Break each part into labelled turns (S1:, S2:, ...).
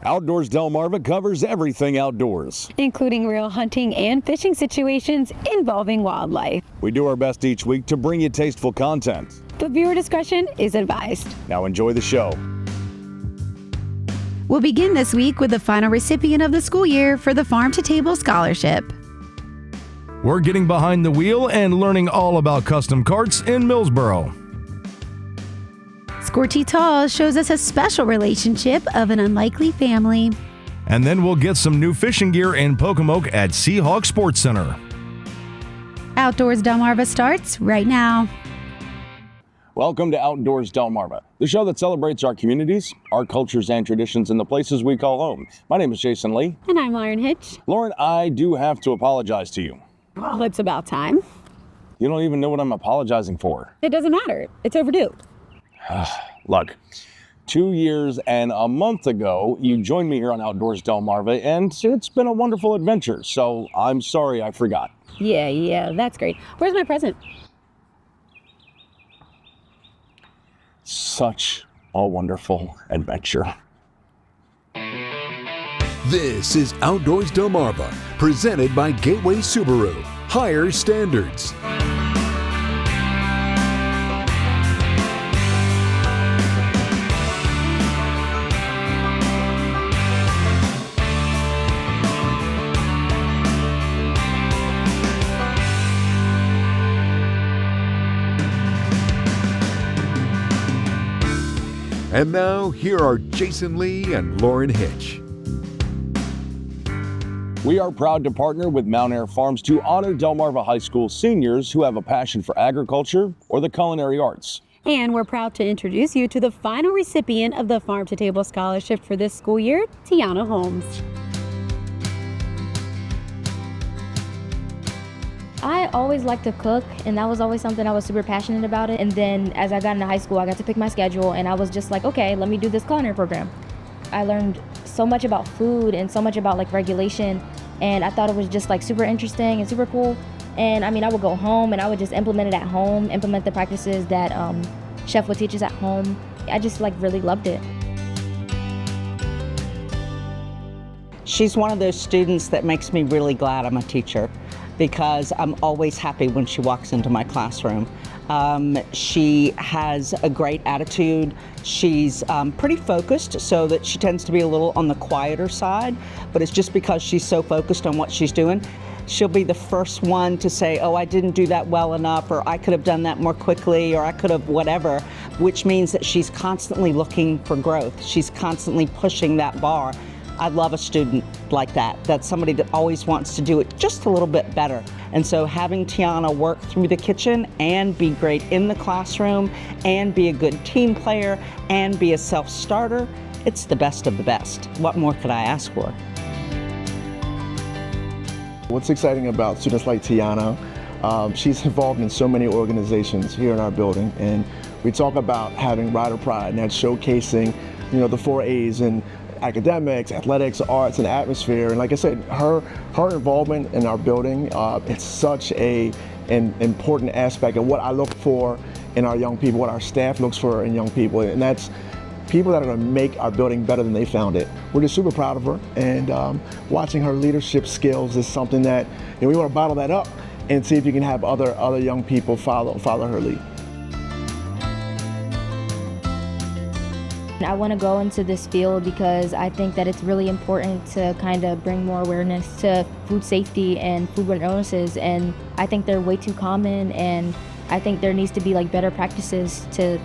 S1: Outdoors Delmarva covers everything outdoors,
S2: including real hunting and fishing situations involving wildlife.
S1: We do our best each week to bring you tasteful content,
S2: but viewer discretion is advised.
S1: Now enjoy the show.
S3: We'll begin this week with the final recipient of the school year for the Farm to Table Scholarship.
S4: We're getting behind the wheel and learning all about custom carts in Millsboro.
S3: Scorty Tall shows us a special relationship of an unlikely family.
S4: And then we'll get some new fishing gear in Pocomoke at Seahawk Sports Center.
S3: Outdoors Delmarva starts right now.
S1: Welcome to Outdoors Delmarva, the show that celebrates our communities, our cultures and traditions in the places we call home. My name is Jason Lee.
S2: And I'm Lauren Hitch.
S1: Lauren, I do have to apologize to you.
S2: Well, it's about time.
S1: You don't even know what I'm apologizing for.
S2: It doesn't matter. It's overdue.
S1: Look, 2 years and a month ago, you joined me here on Outdoors Delmarva, and it's been a wonderful adventure, so I'm sorry I forgot.
S2: Yeah, that's great. Where's my present?
S1: Such a wonderful adventure.
S5: This is Outdoors Delmarva, presented by Gateway Subaru. Higher standards. And now, here are Jason Lee and Lauren Hitch.
S1: We are proud to partner with Mountaire Farms to honor Delmarva High School seniors who have a passion for agriculture or the culinary arts.
S2: And we're proud to introduce you to the final recipient of the Farm to Table Scholarship for this school year, Tiana Holmes.
S6: I always liked to cook, and that was always something I was super passionate about it. And then as I got into high school, I got to pick my schedule, and I was just like, okay, let me do this culinary program. I learned so much about food and so much about like regulation, and I thought it was just like super interesting and super cool. And I mean, I would go home and I would just implement it at home, implement the practices that chef would teach us at home. I just like really loved it.
S7: She's one of those students that makes me really glad I'm a teacher, because I'm always happy when she walks into my classroom. She has a great attitude. She's pretty focused, so that she tends to be a little on the quieter side, but it's just because she's so focused on what she's doing. She'll be the first one to say, oh, I didn't do that well enough, or I could have done that more quickly, or I could have whatever, which means that she's constantly looking for growth. She's constantly pushing that bar. I love a student like that. That's somebody that always wants to do it just a little bit better. And so having Tiana work through the kitchen and be great in the classroom and be a good team player and be a self-starter, it's the best of the best. What more could I ask for?
S8: What's exciting about students like Tiana, she's involved in so many organizations here in our building, and we talk about having rider pride, and that's showcasing, the 4 A's and academics, athletics, arts, and atmosphere. And like I said, her involvement in our building, it's such an important aspect of what I look for in our young people, what our staff looks for in young people, and that's people that are going to make our building better than they found it. We're just super proud of her, and watching her leadership skills is something that we want to bottle that up and see if you can have other young people follow her lead.
S6: I want to go into this field because I think that it's really important to kind of bring more awareness to food safety and foodborne illnesses, and I think they're way too common, and I think there needs to be like better practices to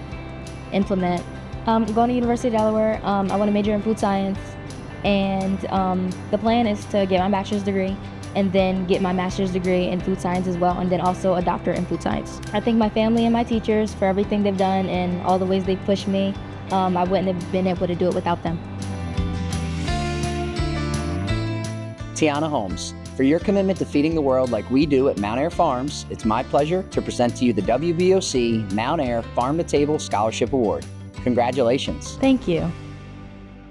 S6: implement. Going to University of Delaware, I want to major in food science, and the plan is to get my bachelor's degree and then get my master's degree in food science as well, and then also a doctorate in food science. I thank my family and my teachers for everything they've done and all the ways they've pushed me. I wouldn't have been able to do it without them.
S9: Tiana Holmes, for your commitment to feeding the world like we do at Mountaire Farms, it's my pleasure to present to you the WBOC Mountaire Farm to Table Scholarship Award. Congratulations.
S6: Thank you.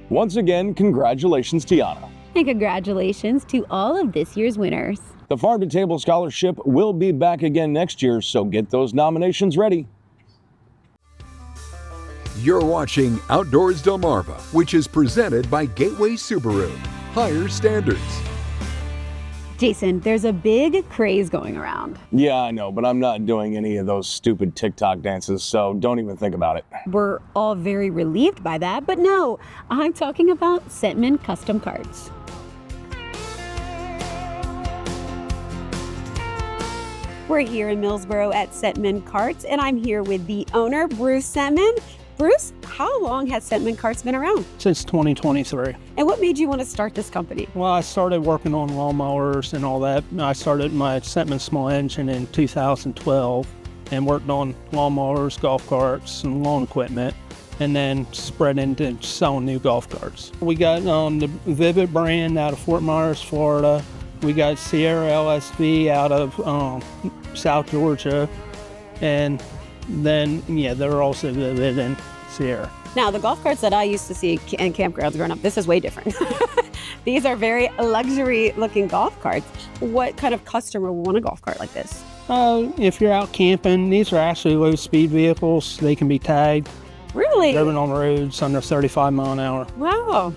S1: Once again, congratulations, Tiana.
S2: And congratulations to all of this year's winners.
S1: The Farm to Table Scholarship will be back again next year, so get those nominations ready.
S5: You're watching Outdoors Delmarva, which is presented by Gateway Subaru. Higher standards.
S2: Jason, there's a big craze going around.
S1: Yeah, I know, but I'm not doing any of those stupid TikTok dances, so don't even think about it.
S2: We're all very relieved by that, but no, I'm talking about Sentman custom karts. We're here in Millsboro at Sentman Karts, and I'm here with the owner, Bruce Sentman. Bruce, how long has Sentman Karts been around?
S10: Since 2023.
S2: And what made you want to start this company?
S10: Well, I started working on lawnmowers and all that. I started my Sentman small engine in 2012 and worked on lawnmowers, golf carts, and lawn equipment, and then spread into selling new golf carts. We got the Vivid brand out of Fort Myers, Florida. We got Sierra LSV out of South Georgia, and then, they're also Vivid and Sierra.
S2: Now, the golf carts that I used to see in campgrounds growing up, this is way different. These are very luxury-looking golf carts. What kind of customer would want a golf cart like this?
S10: If you're out camping, these are actually low-speed vehicles. They can be tagged.
S2: Really?
S10: Driven on roads under 35 mile an hour.
S2: Wow.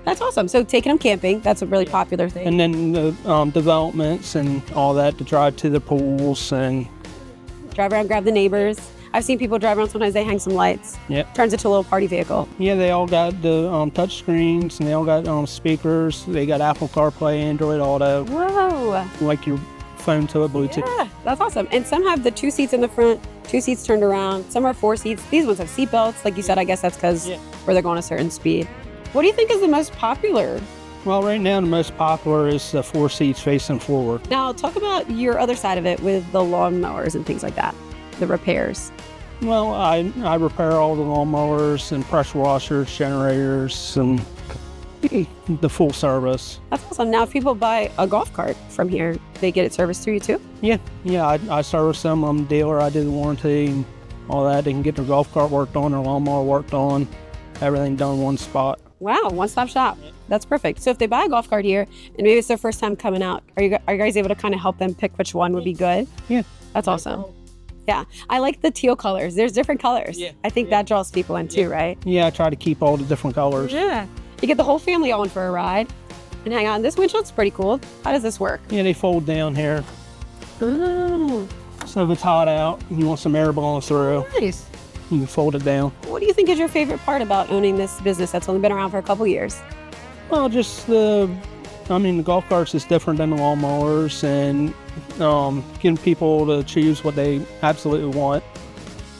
S2: That's awesome. So taking them camping, that's a really popular thing.
S10: And then the developments and all that to drive to the pools and
S2: drive around, grab the neighbors. I've seen people drive around, sometimes they hang some lights.
S10: Yep.
S2: Turns into a little party vehicle.
S10: Yeah, they all got the touch screens, and they all got speakers. They got Apple CarPlay, Android Auto.
S2: Whoa.
S10: Like your phone to a Bluetooth.
S2: Yeah, that's awesome. And some have the 2 seats in the front, 2 seats turned around. Some are 4 seats. These ones have seat belts. Like you said, I guess that's because where they're going a certain speed. What do you think is the most popular?
S10: Well, right now the most popular is the 4 seats facing forward.
S2: Now, talk about your other side of it with the lawn mowers and things like that, the repairs.
S10: Well, I repair all the lawnmowers and pressure washers, generators, and the full service.
S2: That's awesome. Now, if people buy a golf cart from here, they get it serviced through you too?
S10: Yeah, I service them. I'm a dealer. I do the warranty and all that. They can get their golf cart worked on, their lawnmower worked on, everything done in one spot.
S2: Wow, one-stop shop. That's perfect. So if they buy a golf cart here, and maybe it's their first time coming out, are you guys able to kind of help them pick which one would be good?
S10: Yeah.
S2: That's awesome. Yeah, I like the teal colors. There's different colors. Yeah. I think that draws people in too, right?
S10: Yeah, I try to keep all the different colors.
S2: Yeah. You get the whole family on for a ride. And hang on, this windshield's pretty cool. How does this work?
S10: Yeah, they fold down here.
S2: Ooh.
S10: So if it's hot out, you want some air blowing through.
S2: Nice.
S10: You can fold it down.
S2: What do you think is your favorite part about owning this business that's only been around for a couple years?
S10: Well, just the golf carts is different than the lawnmowers, and getting people to choose what they absolutely want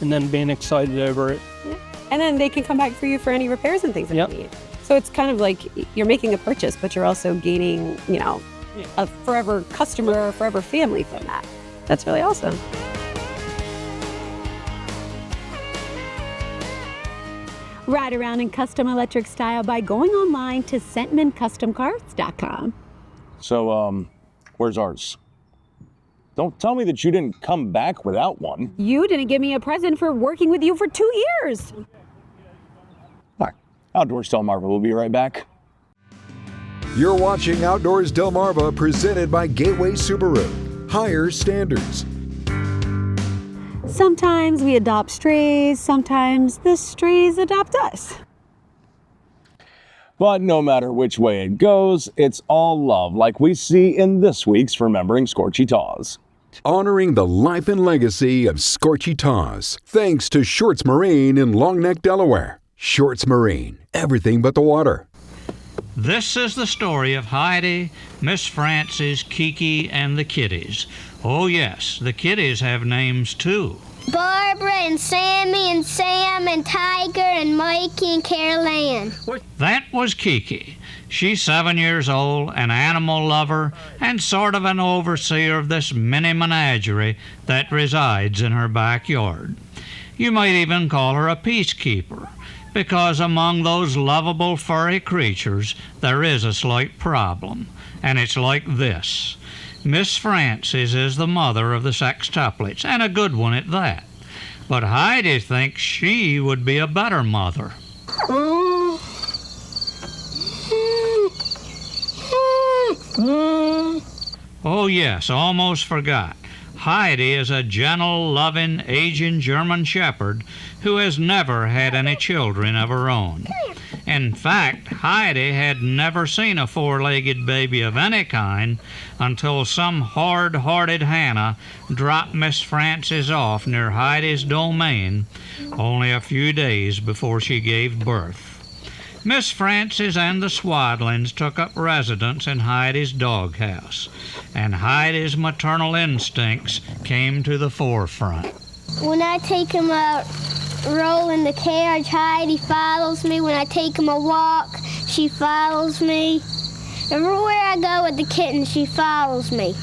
S10: and then being excited over it.
S2: Yeah. And then they can come back for you for any repairs and things that you need. So it's kind of like you're making a purchase, but you're also gaining, a forever customer or forever family from that. That's really awesome. Ride around in custom electric style by going online to SentmanCustomCarts.com.
S1: So, where's ours? Don't tell me that you didn't come back without one.
S2: You didn't give me a present for working with you for 2 years.
S1: All right, Outdoors Delmarva, we'll be right back.
S5: You're watching Outdoors Delmarva, presented by Gateway Subaru. Higher standards.
S2: Sometimes we adopt strays, sometimes the strays adopt us.
S1: But no matter which way it goes, it's all love, like we see in this week's Remembering Scorchy Taws.
S5: Honoring the life and legacy of Scorchy Taws, thanks to Shorts Marine in Long Neck, Delaware. Shorts Marine, everything but the water.
S11: This is the story of Heidi, Miss Frances, Kiki, and the kitties. Oh yes, the kitties have names too.
S12: Barbara and Sammy and Sam and Tiger and Mikey and Carol Ann.
S11: That was Kiki. She's 7 years old, an animal lover, and sort of an overseer of this mini menagerie that resides in her backyard. You might even call her a peacekeeper, because among those lovable furry creatures there is a slight problem, and it's like this. Miss Frances is the mother of the sextuplets, and a good one at that. But Heidi thinks she would be a better mother. Oh yes, almost forgot. Heidi is a gentle, loving, aging German Shepherd who has never had any children of her own. In fact, Heidi had never seen a four-legged baby of any kind until some hard-hearted Hannah dropped Miss Frances off near Heidi's domain only a few days before she gave birth. Miss Frances and the Swadlings took up residence in Heidi's doghouse, and Heidi's maternal instincts came to the forefront.
S12: When I take him out, roll in the carriage, Heidi follows me. When I take him a walk, she follows me. Everywhere I go with the kitten, she follows me.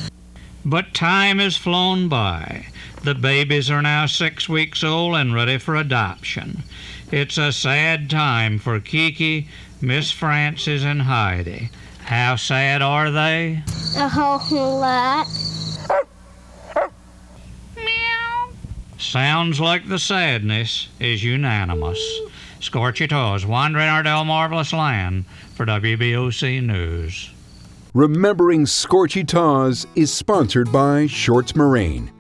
S11: But time has flown by. The babies are now 6 weeks old and ready for adoption. It's a sad time for Kiki, Miss Frances, and Heidi. How sad are they?
S12: A whole lot.
S11: Sounds like the sadness is unanimous. Scorchy Toes wandering our Delmarvelous land for WBOC News.
S5: Remembering Scorchy Taws is sponsored by Shorts Marine.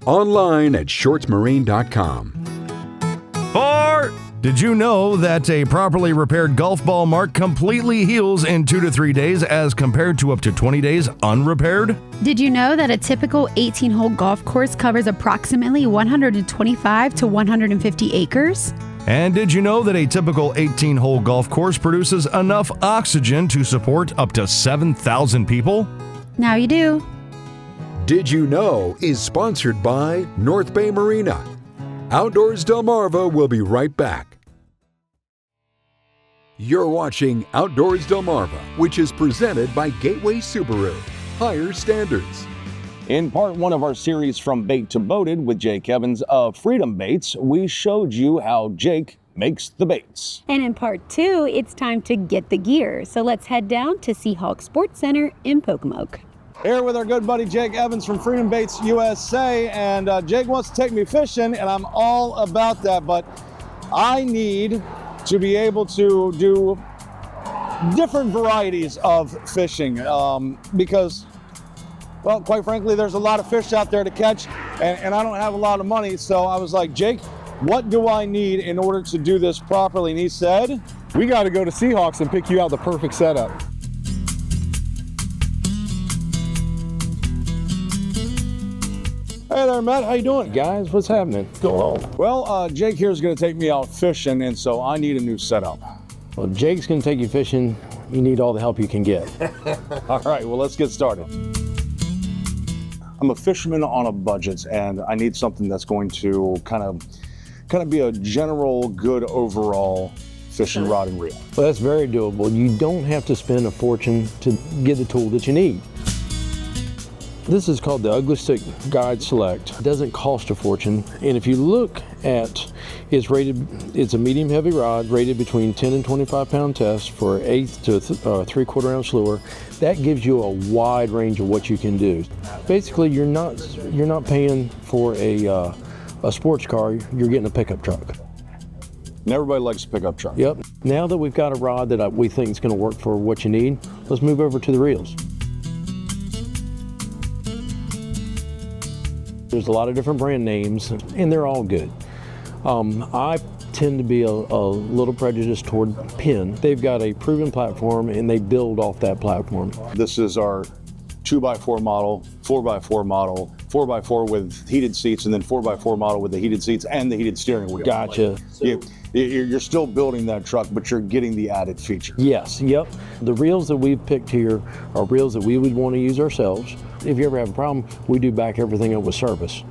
S5: Online at shortsmarine.com.
S4: Did you know that a properly repaired golf ball mark completely heals in 2 to 3 days as compared to up to 20 days unrepaired?
S3: Did you know that a typical 18-hole golf course covers approximately 125 to 150 acres?
S4: And did you know that a typical 18-hole golf course produces enough oxygen to support up to 7,000 people?
S3: Now you do.
S5: Did You Know is sponsored by North Bay Marina. Outdoors Delmarva will be right back. You're watching Outdoors Delmarva, which is presented by Gateway Subaru. Higher standards.
S1: In part one of our series From Bait to Boated with Jake Evans of Freedom Baits, we showed you how Jake makes the baits.
S2: And in part 2, it's time to get the gear. So let's head down to Seahawk Sports Center in Pocomoke.
S1: Here with our good buddy Jake Evans from Freedom Baits USA, and Jake wants to take me fishing, and I'm all about that, but I need to be able to do different varieties of fishing because, well, quite frankly, there's a lot of fish out there to catch, and I don't have a lot of money, so I was like, Jake, what do I need in order to do this properly? And he said,
S13: we got to go to Seahawks and pick you out the perfect setup.
S1: Hey there, Matt. How you doing?
S13: Guys, what's happening? What's going on?
S1: Well, Jake here is going to take me out fishing, and so I need a new setup.
S13: Well, Jake's going to take you fishing. You need all the help you can get.
S1: All right, well, let's get started. I'm a fisherman on a budget, and I need something that's going to kind of be a general, good overall fishing rod and reel.
S13: Well, that's very doable. You don't have to spend a fortune to get the tool that you need. This is called the Ugly Stick Guide Select. It doesn't cost a fortune, and if you look at, it's a medium heavy rod rated between 10 and 25 pound test for 1/8 to 3/4 ounce lure. That gives you a wide range of what you can do. Basically, you're not paying for a sports car. You're getting a pickup truck.
S1: And everybody likes a pickup truck.
S13: Yep. Now that we've got a rod that we think is going to work for what you need, let's move over to the reels. There's a lot of different brand names, and they're all good. I tend to be a little prejudiced toward Penn. They've got a proven platform, and they build off that platform.
S1: This is our 2x4 model, 4x4 model, 4x4 with heated seats, and then 4x4 model with the heated seats and the heated steering wheel.
S13: Gotcha.
S1: You're still building that truck, but you're getting the added feature.
S13: Yes, yep. The reels that we've picked here are reels that we would want to use ourselves. If you ever have a problem, we do back everything up with service.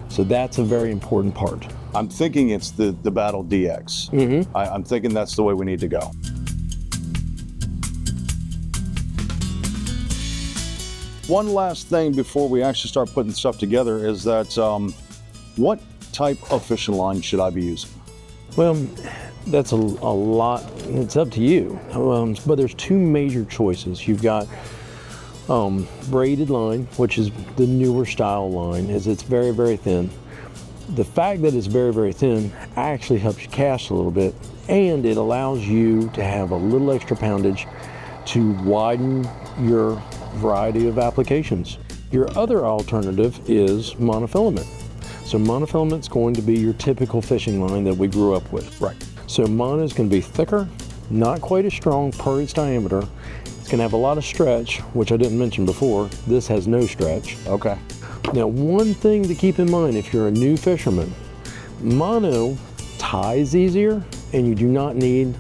S13: So that's a very important part.
S1: I'm thinking it's the Battle DX.
S13: Mm-hmm.
S1: I'm thinking that's the way we need to go. One last thing before we actually start putting stuff together is that what type of fishing line should I be using?
S13: Well, that's a lot. It's up to you. But there's two major choices. You've got braided line, which is the newer style line, it's very, very thin. The fact that it's very, very thin actually helps you cast a little bit, and it allows you to have a little extra poundage to widen your variety of applications. Your other alternative is monofilament. So monofilament's going to be your typical fishing line that we grew up with.
S4: Right.
S13: So mono is going to be thicker, not quite as strong per its diameter. It's going to have a lot of stretch, which I didn't mention before. This has no stretch.
S1: Okay.
S13: Now, one thing to keep in mind if you're a new fisherman, mono ties easier, and you do not need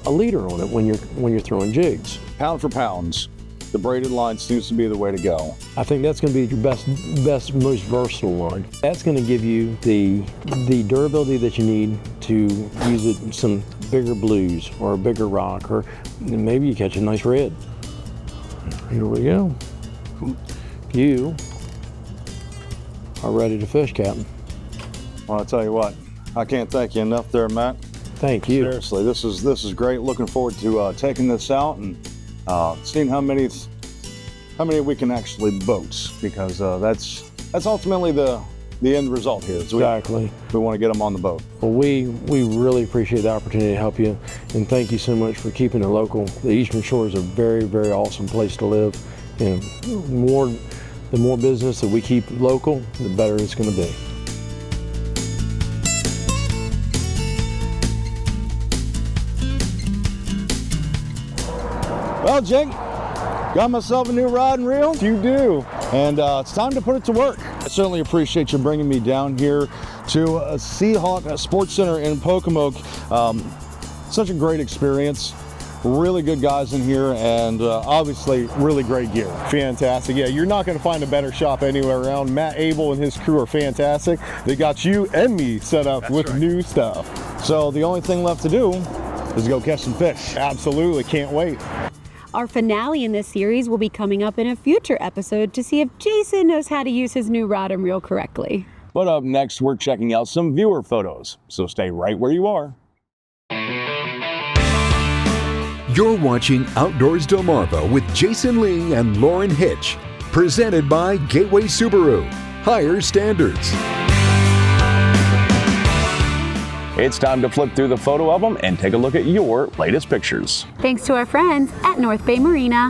S13: a leader on it when you're throwing jigs.
S1: Pound for pounds, the braided line seems to be the way to go.
S13: I think that's going to be your best, most versatile line. That's going to give you the durability that you need to use it in some bigger blues or a bigger rock, or maybe you catch a nice red. Here we go. You are ready to fish, Captain.
S1: Well, I'll tell you what, I can't thank you enough there, Matt.
S13: Thank you.
S1: Seriously, this is great. Looking forward to taking this out and seeing how many we can actually boat, because that's ultimately the end result here. So
S13: exactly.
S1: We want to get them on the boat.
S13: Well, we really appreciate the opportunity to help you, and thank you so much for keeping it local. The Eastern Shore is a very, very awesome place to live, and the more business that we keep local, the better it's going to be.
S1: Well, Jake, got myself a new rod and reel. You do. And it's time to put it to work. I certainly appreciate you bringing me down here to Seahawk Sports Center in Pocomoke. Such a great experience. Really good guys in here, and obviously really great gear.
S14: Fantastic. Yeah, you're not going to find a better shop anywhere around. Matt Abel and his crew are fantastic. They got you and me set up with new stuff.
S1: So the only thing left to do is go catch some fish.
S14: Absolutely. Can't wait.
S2: Our finale in this series will be coming up in a future episode to see if Jason knows how to use his new rod and reel correctly.
S1: But up next, we're checking out some viewer photos. So stay right where you are.
S5: You're watching Outdoors Delmarva with Jason Lee and Lauren Hitch. Presented by Gateway Subaru. Higher standards.
S15: It's time to flip through the photo album and take a look at your latest pictures.
S3: Thanks to our friends at North Bay Marina.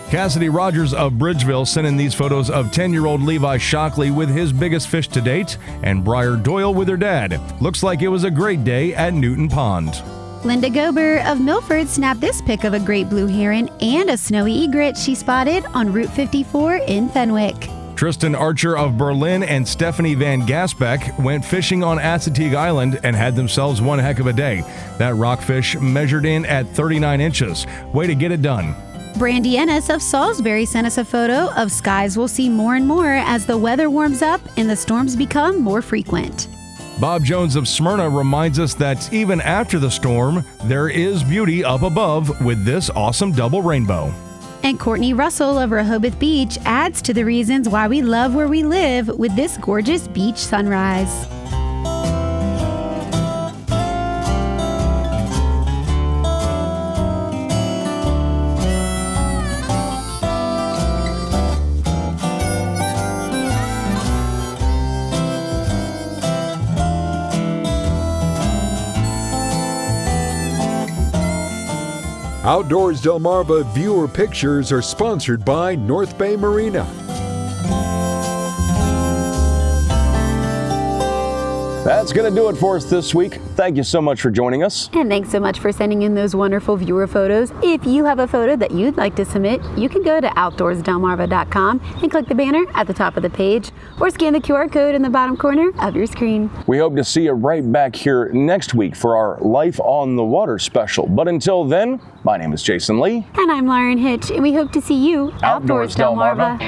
S4: Cassidy Rogers of Bridgeville sent in these photos of 10-year-old Levi Shockley with his biggest fish to date, and Briar Doyle with her dad. Looks like it was a great day at Newton Pond.
S3: Linda Gober of Milford snapped this pic of a great blue heron and a snowy egret she spotted on Route 54 in Fenwick.
S4: Tristan Archer of Berlin and Stephanie Van Gasbeck went fishing on Assateague Island and had themselves one heck of a day. That rockfish measured in at 39 inches. Way to get it done.
S3: Brandy Ennis of Salisbury sent us a photo of skies we'll see more and more as the weather warms up and the storms become more frequent.
S4: Bob Jones of Smyrna reminds us that even after the storm, there is beauty up above with this awesome double rainbow.
S3: And Courtney Russell of Rehoboth Beach adds to the reasons why we love where we live with this gorgeous beach sunrise.
S5: Outdoors Delmarva viewer pictures are sponsored by North Bay Marina.
S15: That's going to do it for us this week. Thank you so much for joining us.
S3: And thanks so much for sending in those wonderful viewer photos. If you have a photo that you'd like to submit, you can go to outdoorsdelmarva.com and click the banner at the top of the page or scan the QR code in the bottom corner of your screen.
S15: We hope to see you right back here next week for our Life on the Water special. But until then, my name is Jason Lee.
S3: And I'm Lauren Hitch, and we hope to see you Outdoors Delmarva.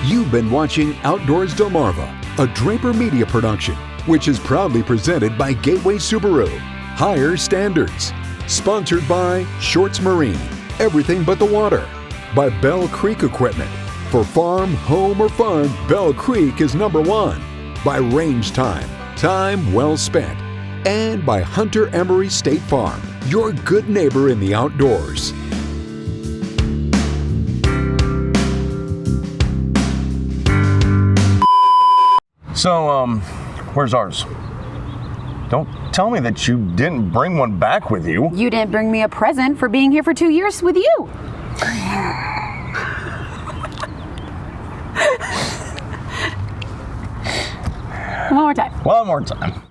S5: You've been watching Outdoors Delmarva, a Draper Media production, which is proudly presented by Gateway Subaru. Higher standards. Sponsored by Shorts Marine, everything but the water. By Bell Creek Equipment. For farm, home, or fun, Bell Creek is #1. By Range Time, time well spent. And by Hunter Emery State Farm, your good neighbor in the outdoors.
S15: So, where's ours? Don't tell me that you didn't bring one back with you.
S3: You didn't bring me a present for being here for 2 years with you. One more time.
S15: One more time.